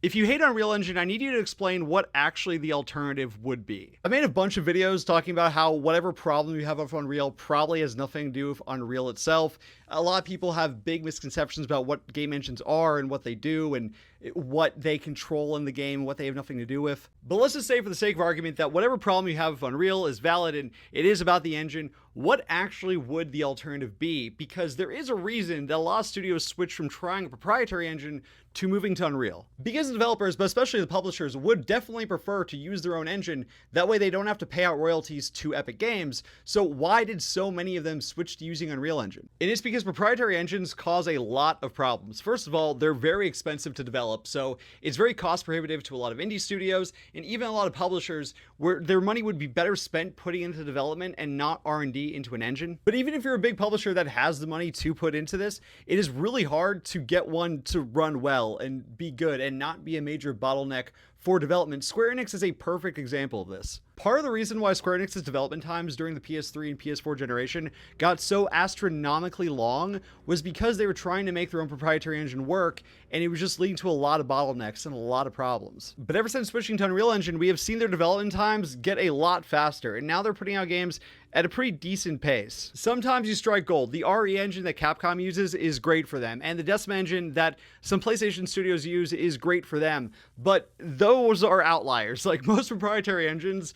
If you hate Unreal Engine, I need you to explain what actually the alternative would be. I made a bunch of videos talking about how whatever problem you have with Unreal probably has nothing to do with Unreal itself. A lot of people have big misconceptions about what game engines are and what they do and what they control in the game, what they have nothing to do with. But let's just say for the sake of argument that whatever problem you have with Unreal is valid and it is about the engine, what actually would the alternative be? Because there is a reason that a lot of studios switch from trying a proprietary engine to moving to Unreal. Because the developers, but especially the publishers, would definitely prefer to use their own engine. That way they don't have to pay out royalties to Epic Games. So why did so many of them switch to using Unreal Engine? And it's because proprietary engines cause a lot of problems. First of all, they're very expensive to develop, so it's very cost prohibitive to a lot of indie studios and even a lot of publishers where their money would be better spent putting into development and not R&D into an engine. But even if you're a big publisher that has the money to put into this, it is really hard to get one to run well and be good and not be a major bottleneck for development. Square Enix is a perfect example of this. Part of the reason why Square Enix's development times during the PS3 and PS4 generation got so astronomically long was because they were trying to make their own proprietary engine work, and it was just leading to a lot of bottlenecks and a lot of problems. But ever since switching to Unreal Engine, we have seen their development times get a lot faster, and now they're putting out games at a pretty decent pace. Sometimes you strike gold. The RE engine that Capcom uses is great for them, and the Decima engine that some PlayStation studios use is great for them, but those are outliers. Like, most proprietary engines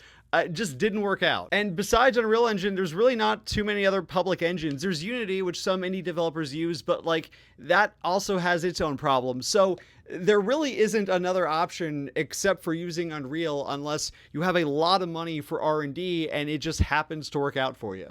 just didn't work out. And besides Unreal Engine, there's really not too many other public engines. There's Unity, which some indie developers use, but like that also has its own problems. So there really isn't another option except for using Unreal unless you have a lot of money for R&D and it just happens to work out for you.